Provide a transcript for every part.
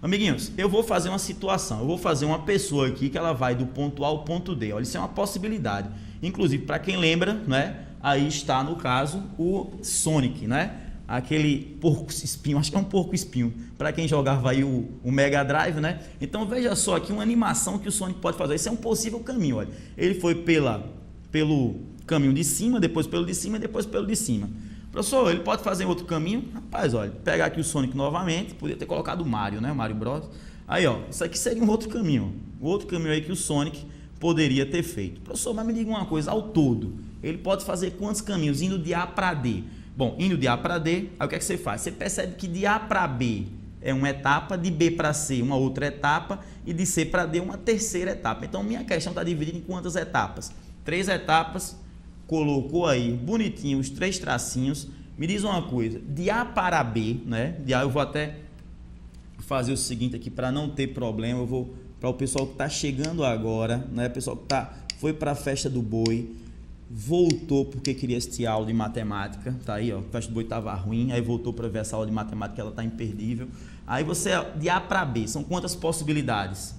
Amiguinhos, eu vou fazer uma situação, eu vou fazer uma pessoa aqui que ela vai do ponto A ao ponto D. Olha, isso é uma possibilidade. Inclusive, para quem lembra, né? Aí está, no caso, o Sonic, né? Aquele porco espinho, acho que é um porco espinho, para quem jogava aí o Mega Drive, né? Então veja só aqui uma animação que o Sonic pode fazer. Esse é um possível caminho, olha. Ele foi pelo caminho de cima, depois pelo de cima e depois pelo de cima. Professor, ele pode fazer outro caminho? Rapaz, olha, pegar aqui o Sonic novamente, podia ter colocado o Mario, né? O Mario Bros. Aí, ó, isso aqui seria um outro caminho. O outro caminho aí que o Sonic poderia ter feito. Professor, mas me diga uma coisa, ao todo, ele pode fazer quantos caminhos indo de A para D? Bom, indo de A para D, aí o que é que você faz? Você percebe que de A para B é uma etapa, de B para C uma outra etapa e de C para D uma terceira etapa. Então, minha questão está dividida em quantas etapas? 3 etapas. Colocou aí bonitinho os 3 tracinhos. Me diz uma coisa, de A para B, né? De A eu vou até fazer o seguinte aqui para não ter problema. Eu vou para o pessoal que está chegando agora, né? O pessoal que foi para a festa do boi, voltou porque queria assistir a aula de matemática, tá aí, ó. A festa do boi estava ruim, aí voltou para ver essa aula de matemática, ela está imperdível. Aí você, de A para B, são quantas possibilidades?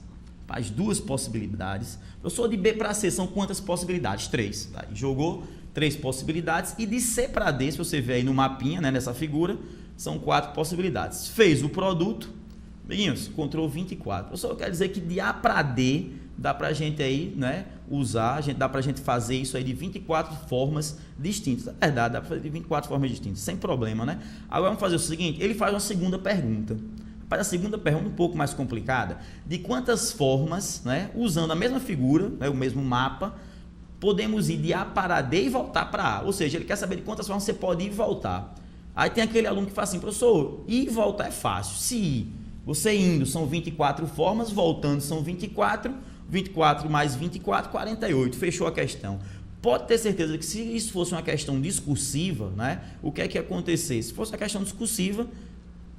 Faz 2 possibilidades. Professor, de B para C são quantas possibilidades? 3. Tá? Jogou 3 possibilidades. E de C para D, se você ver aí no mapinha, né, nessa figura, são 4 possibilidades. Fez o produto, amiguinhos, encontrou 24. Professor, quer dizer que de A para D dá para a gente aí, né, usar, dá para a gente fazer isso aí de 24 formas distintas. É verdade, dá para fazer de 24 formas distintas, sem problema, né? Agora vamos fazer o seguinte, ele faz uma segunda pergunta. Para a segunda pergunta, um pouco mais complicada, de quantas formas, né, usando a mesma figura, né, o mesmo mapa, podemos ir de A para D e voltar para A. Ou seja, ele quer saber de quantas formas você pode ir e voltar. Aí tem aquele aluno que fala assim, professor, ir e voltar é fácil. Se você indo são 24 formas, voltando são 24, 24 mais 24, 48. Fechou a questão. Pode ter certeza que se isso fosse uma questão discursiva, né, o que é que ia acontecer? Se fosse uma questão discursiva,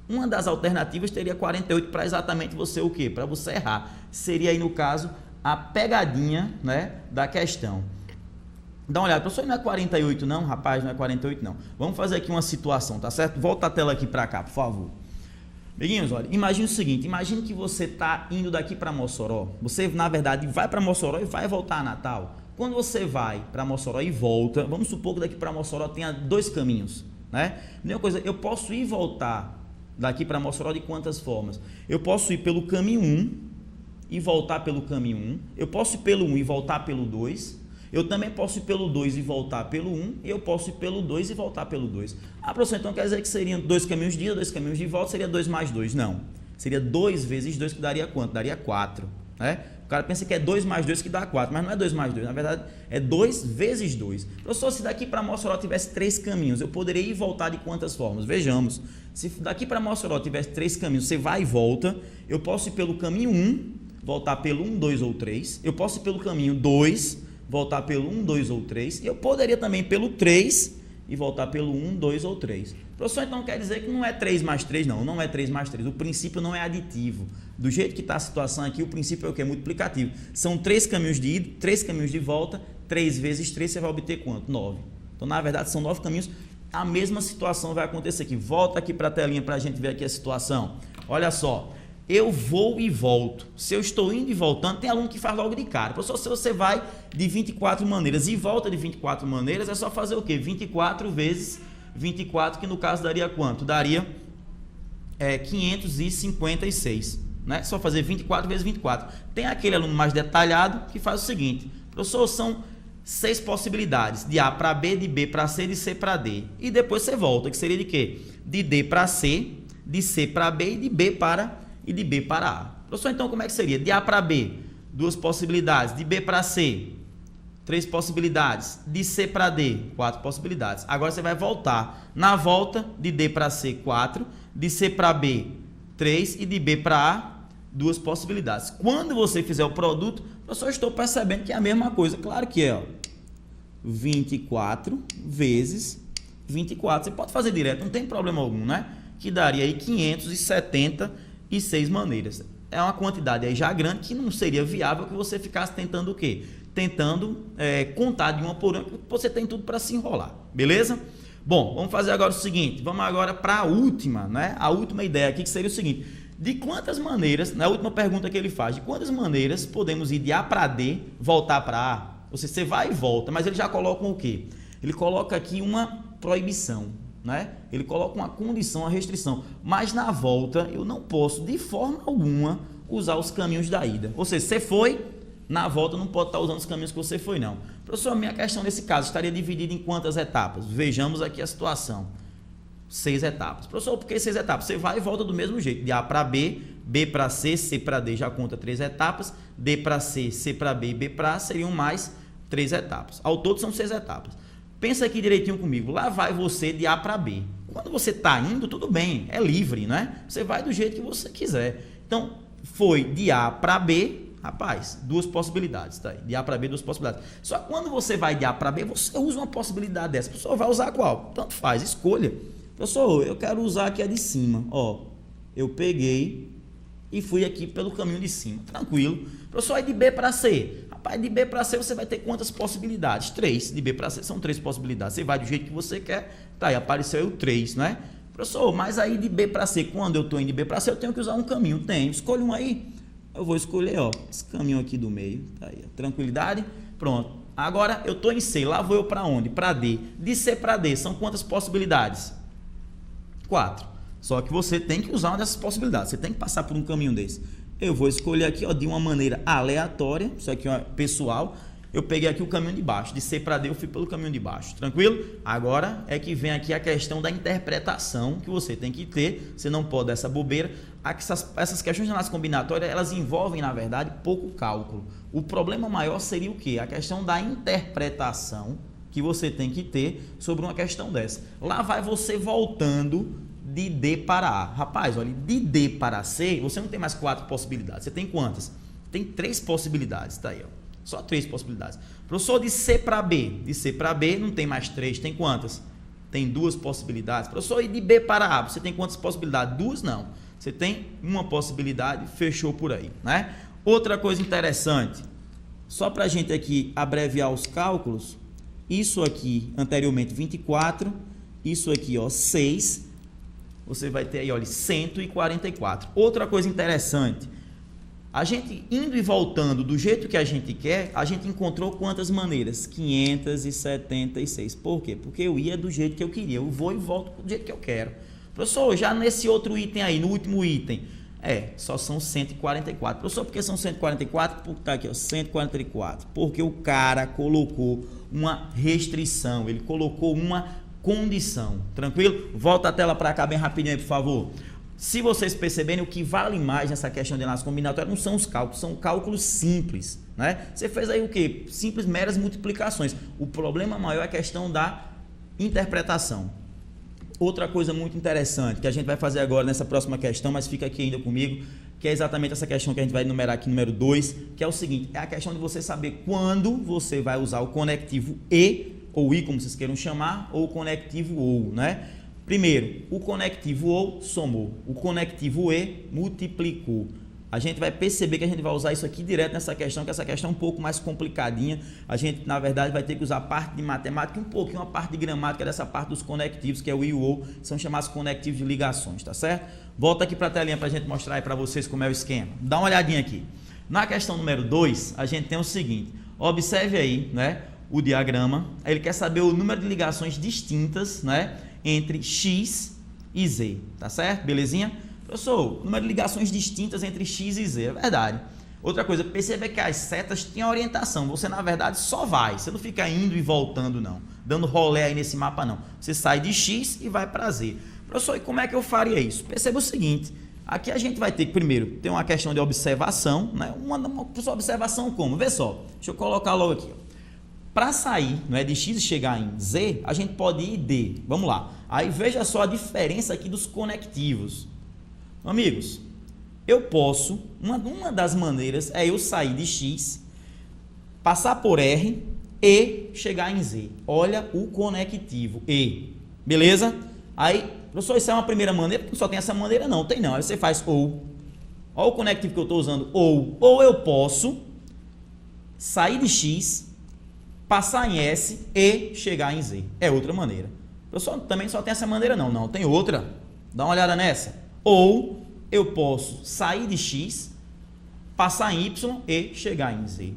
uma das alternativas teria 48 para exatamente você o quê? Para você errar. Seria aí, no caso, a pegadinha, né, da questão. Dá uma olhada, professor, não é 48 não? Rapaz, não é 48 não. Vamos fazer aqui uma situação, tá certo? Volta a tela aqui para cá, por favor. Amiguinhos, olha, imagine o seguinte, imagine que você está indo daqui para Mossoró. Você, na verdade, vai para Mossoró e vai voltar a Natal. Quando você vai para Mossoró e volta, vamos supor que daqui para Mossoró tenha 2 caminhos, né? Mesma coisa, eu posso ir e voltar daqui para Mossoró de quantas formas? Eu posso ir pelo caminho 1 e voltar pelo caminho 1. Eu posso ir pelo 1 e voltar pelo 2. Eu também posso ir pelo 2 e voltar pelo 1. E eu posso ir pelo 2 e voltar pelo 2. Ah, professor, então quer dizer que seriam 2 caminhos de ida, 2 caminhos de volta, seria 2 mais 2. Não. Seria 2 vezes 2, que daria quanto? Daria 4. Né? O cara pensa que é 2 mais 2 que dá 4, mas não é 2 mais 2, na verdade é 2 vezes 2. Professor, se daqui para Mossoró tivesse 3 caminhos, eu poderia ir e voltar de quantas formas? Vejamos, se daqui para Mossoró tivesse 3 caminhos, você vai e volta, eu posso ir pelo caminho 1, voltar pelo 1, 2 ou 3, eu posso ir pelo caminho 2, voltar pelo 1, 2 ou 3, e eu poderia também pelo 3 e voltar pelo 1, 2 ou 3. Professor, então quer dizer que não é 3 mais 3, não, não é 3 mais 3, o princípio não é aditivo. Do jeito que está a situação aqui, o princípio é o que? É multiplicativo. São 3 caminhos de ida, 3 caminhos de volta, 3 vezes 3, você vai obter quanto? 9. Então, na verdade, são 9 caminhos, a mesma situação vai acontecer aqui. Volta aqui para a telinha para a gente ver aqui a situação. Olha só, eu vou e volto. Se eu estou indo e voltando, tem aluno que faz logo de cara. Professor, se você vai de 24 maneiras e volta de 24 maneiras, é só fazer o quê? 24 vezes 24, que no caso daria quanto? Daria 556, né? Só fazer 24 vezes 24. Tem aquele aluno mais detalhado que faz o seguinte, professor, são 6 possibilidades, de A para B, de B para C, de C para D. E depois você volta, que seria de quê? De D para C, de C para B e de B para A. Professor, então como é que seria? De A para B, 2 possibilidades, de B para C, 3 possibilidades, de C para D, 4 possibilidades. Agora você vai voltar. Na volta, de D para C, 4, de C para B, 3 e de B para A, 2 possibilidades. Quando você fizer o produto, eu só estou percebendo que é a mesma coisa. Claro que é, ó, 24 vezes 24. Você pode fazer direto, não tem problema algum, né? Que daria aí 576 maneiras. É uma quantidade aí já grande que não seria viável que você ficasse tentando o quê? Tentando contar de uma por uma, porque você tem tudo para se enrolar, beleza? Bom, vamos fazer agora o seguinte, vamos agora para a última, né? A última ideia aqui, que seria o seguinte, De quantas maneiras, na última pergunta que ele faz, de quantas maneiras podemos ir de A para D, voltar para A? Ou seja, você vai e volta, mas ele já coloca o quê? Ele coloca aqui uma proibição, né? Ele coloca uma condição, uma restrição. Mas na volta eu não posso, de forma alguma, usar os caminhos da ida. Ou seja, você foi, na volta não pode estar usando os caminhos que você foi, não. Professor, a minha questão nesse caso estaria dividida em quantas etapas? Vejamos aqui a situação. 6 etapas. Professor, por que 6 etapas? Você vai e volta do mesmo jeito, de A para B, B para C, C para D já conta 3 etapas, D para C, C para B e B para A seriam mais 3 etapas. Ao todo são 6 etapas. Pensa aqui direitinho comigo, lá vai você de A para B. Quando você está indo, tudo bem, é livre, né? Você vai do jeito que você quiser. Então, foi de A para B, rapaz, 2 possibilidades, tá aí. De A para B, 2 possibilidades. Só que quando você vai de A para B, você usa uma possibilidade dessa. O professor vai usar qual? Tanto faz, escolha. Professor, eu quero usar aqui a de cima. Ó, eu peguei e fui aqui pelo caminho de cima. Tranquilo. Professor, aí de B para C. Rapaz, de B para C você vai ter quantas possibilidades? 3. De B para C são 3 possibilidades. Você vai do jeito que você quer. Tá aí, apareceu aí o 3, né? Professor, mas aí de B para C, quando eu estou indo de B para C, eu tenho que usar um caminho. Tem. Escolha um aí. Eu vou escolher, ó, esse caminho aqui do meio. Tá aí, ó. Tranquilidade. Pronto. Agora eu estou em C. Lá vou eu para onde? Para D. De C para D são quantas possibilidades? 4. Só que você tem que usar uma dessas possibilidades. Você tem que passar por um caminho desse. Eu vou escolher aqui, ó, de uma maneira aleatória. Isso aqui é pessoal. Eu peguei aqui o caminho de baixo. De C para D eu fui pelo caminho de baixo. Tranquilo? Agora é que vem aqui a questão da interpretação que você tem que ter. Você não pode dar essa bobeira. Essas questões de análise combinatória, elas envolvem, na verdade, pouco cálculo. O problema maior seria o quê? A questão da interpretação que você tem que ter sobre uma questão dessa. Lá vai você voltando de D para A. Rapaz, olha, de D para C, você não tem mais 4 possibilidades. Você tem quantas? Tem 3 possibilidades, tá aí, ó. Só 3 possibilidades. Professor, de C para B. De C para B não tem mais 3, tem quantas? Tem 2 possibilidades. Professor, e de B para A, você tem quantas possibilidades? 2 não. Você tem uma possibilidade, fechou por aí, né? Outra coisa interessante, só para a gente aqui abreviar os cálculos, isso aqui, anteriormente, 24, isso aqui, ó, 6, você vai ter aí, olha, 144. Outra coisa interessante, a gente indo e voltando do jeito que a gente quer, a gente encontrou quantas maneiras? 576. Por quê? Porque eu ia do jeito que eu queria, eu vou e volto do jeito que eu quero. Professor, já nesse outro item aí, no último item, só são 144. Professor, por que são 144? Porque tá aqui, ó, 144. Porque o cara colocou uma restrição, ele colocou uma condição. Tranquilo? Volta a tela para cá bem rapidinho aí, por favor. Se vocês perceberem, o que vale mais nessa questão de análise combinatória não são os cálculos, são cálculos simples, né? Você fez aí o quê? Simples, meras multiplicações. O problema maior é a questão da interpretação. Outra coisa muito interessante que a gente vai fazer agora nessa próxima questão, mas fica aqui ainda comigo, que é exatamente essa questão que a gente vai enumerar aqui, número 2, que é o seguinte, é a questão de você saber quando você vai usar o conectivo e, ou i, como vocês queiram chamar, ou o conectivo ou, né? Primeiro, o conectivo ou somou, o conectivo e multiplicou. A gente vai perceber que a gente vai usar isso aqui direto nessa questão, que essa questão é um pouco mais complicadinha. A gente, na verdade, vai ter que usar a parte de matemática e um pouquinho a parte de gramática dessa parte dos conectivos, que é o i e o ou, são chamados conectivos de ligações, tá certo? Volta aqui para a telinha para a gente mostrar aí para vocês como é o esquema. Dá uma olhadinha aqui. Na questão número 2, a gente tem o seguinte, observe aí, né, o diagrama. Ele quer saber o número de ligações distintas, né, entre x e z, tá certo? Belezinha? Professor, número de ligações distintas entre x e z, é verdade. Outra coisa, perceba que as setas têm orientação, você na verdade só vai, você não fica indo e voltando não, dando rolê aí nesse mapa não. Você sai de x e vai para z. Professor, e como é que eu faria isso? Perceba o seguinte, aqui a gente vai ter que primeiro ter uma questão de observação, né? Uma observação como? Vê só, deixa eu colocar logo aqui, ó. Para sair, não é, de x e chegar em z, a gente pode ir d. Vamos lá. Aí veja só a diferença aqui dos conectivos. Amigos, eu posso, uma das maneiras é eu sair de x, passar por r e chegar em z. Olha o conectivo e. Beleza? Aí, professor, isso é uma primeira maneira, porque só tem essa maneira? Não, tem não. Aí você faz ou. Olha o conectivo que eu estou usando, ou. Ou eu posso sair de x, passar em S e chegar em Z. É outra maneira. Professor, também só tem essa maneira? Não, não, tem outra. Dá uma olhada nessa. Ou eu posso sair de X, passar em Y e chegar em Z.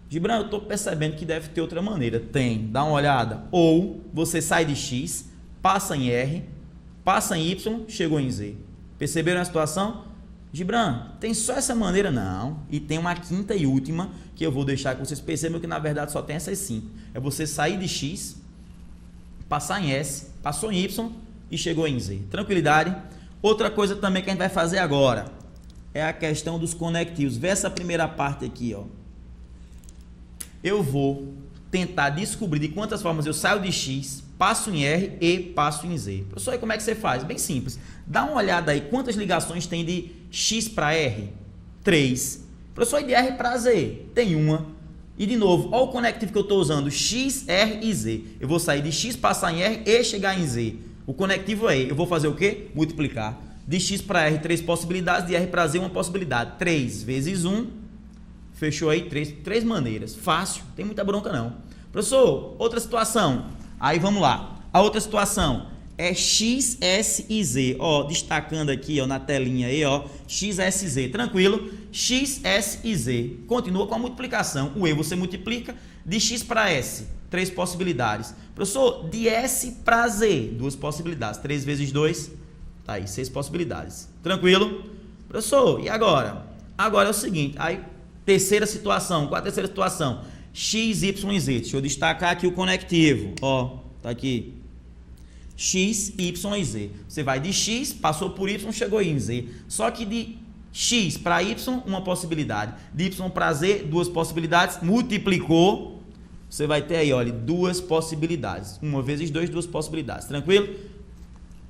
Gibran, eu estou percebendo que deve ter outra maneira. Tem, dá uma olhada. Ou você sai de X, passa em R, passa em Y, chegou em Z. Perceberam a situação? Gibran, tem só essa maneira? Não. E tem uma quinta e última que eu vou deixar que vocês percebam que na verdade só tem essas 5. É você sair de X, passar em S, passou em Y e chegou em Z. Tranquilidade? Outra coisa também que a gente vai fazer agora é a questão dos conectivos. Vê essa primeira parte aqui, ó. Eu vou tentar descobrir de quantas formas eu saio de X, passo em R e passo em Z. Professor, aí como é que você faz? Bem simples. Dá uma olhada aí, quantas ligações tem de X para R? 3. Professor, e de R para Z? Tem uma. E de novo, olha o conectivo que eu estou usando, X, R e Z. Eu vou sair de X, passar em R e chegar em Z. O conectivo é, eu vou fazer o quê? Multiplicar. De X para R, 3 possibilidades, de R para Z, uma possibilidade. 3 vezes 1. Fechou aí? Três maneiras. Fácil, não tem muita bronca não. Professor, outra situação. Aí vamos lá. A outra situação é X, S e Z. Ó, destacando aqui, ó, na telinha aí, ó, X, S e Z. Tranquilo? X, S e Z. Continua com a multiplicação. O E você multiplica de X para S. 3 possibilidades. Professor, de S para Z. 2 possibilidades. 3 vezes 2, tá aí, 6 possibilidades. Tranquilo? Professor, e agora? Agora é o seguinte, aí... Terceira situação, qual a terceira situação? X, Y e Z. Deixa eu destacar aqui o conectivo. Ó, tá aqui. X, Y e Z. Você vai de X, passou por Y, chegou em Z. Só que de X para Y, uma possibilidade. De Y para Z, 2 possibilidades. Multiplicou, você vai ter aí, olha, 2 possibilidades. 1 vezes 2, 2 possibilidades. Tranquilo?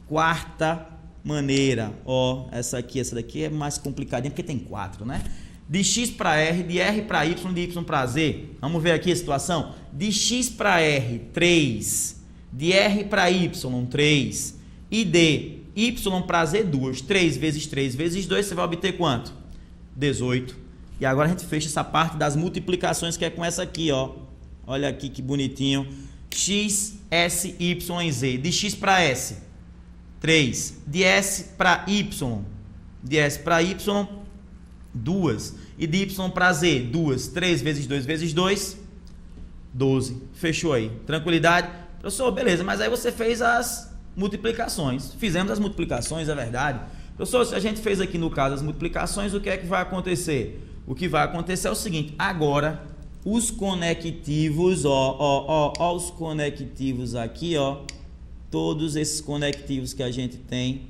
Quarta maneira. Ó, essa daqui é mais complicadinha porque tem 4, né? De X para R, de R para Y, de Y para Z. Vamos ver aqui a situação. De X para R, 3. De R para Y, 3. E de Y para Z, 2. 3 vezes 3 vezes 2, você vai obter quanto? 18. E agora a gente fecha essa parte das multiplicações, que é com essa aqui, ó. Olha aqui que bonitinho. X, S, Y e Z. De X para S, 3. De S para Y. De S para Y, 2. E de Y para Z, 2. 3 vezes 2 vezes 2, 12. Fechou aí. Tranquilidade? Professor, beleza, mas aí você fez as multiplicações. Fizemos as multiplicações, é verdade. Professor, se a gente fez aqui no caso as multiplicações, o que é que vai acontecer? O que vai acontecer é o seguinte, agora os conectivos, ó, os conectivos aqui, ó, todos esses conectivos que a gente tem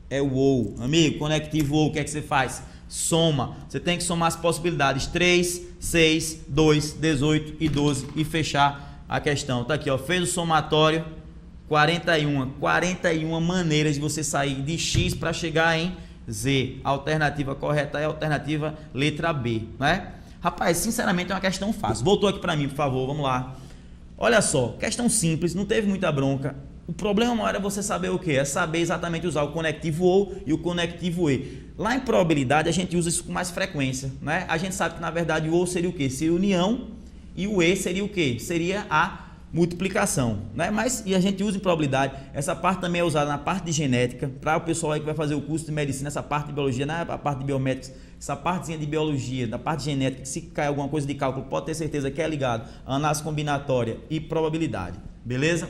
é o OU. Amigo, conectivo OU, o que é que você faz? Soma. Você tem que somar as possibilidades 3, 6, 2, 18 e 12 e fechar a questão. Tá aqui, ó, fez o somatório, 41 maneiras de você sair de X para chegar em Z. A alternativa correta é a alternativa letra B, né? Rapaz, sinceramente é uma questão fácil. Voltou aqui para mim, por favor, vamos lá. Olha só, questão simples, não teve muita bronca. O problema maior é você saber o que? É saber exatamente usar o conectivo OU e o conectivo E. Lá em probabilidade a gente usa isso com mais frequência, né? A gente sabe que na verdade o OU seria o que? Seria união e o E seria o que? Seria a multiplicação, né? Mas e a gente usa em probabilidade. Essa parte também é usada na parte de genética, para o pessoal aí que vai fazer o curso de medicina, essa parte de biologia, né? A parte de biométricos, essa partezinha de biologia, da parte de genética, se cair alguma coisa de cálculo, pode ter certeza que é ligado a análise combinatória e probabilidade, beleza?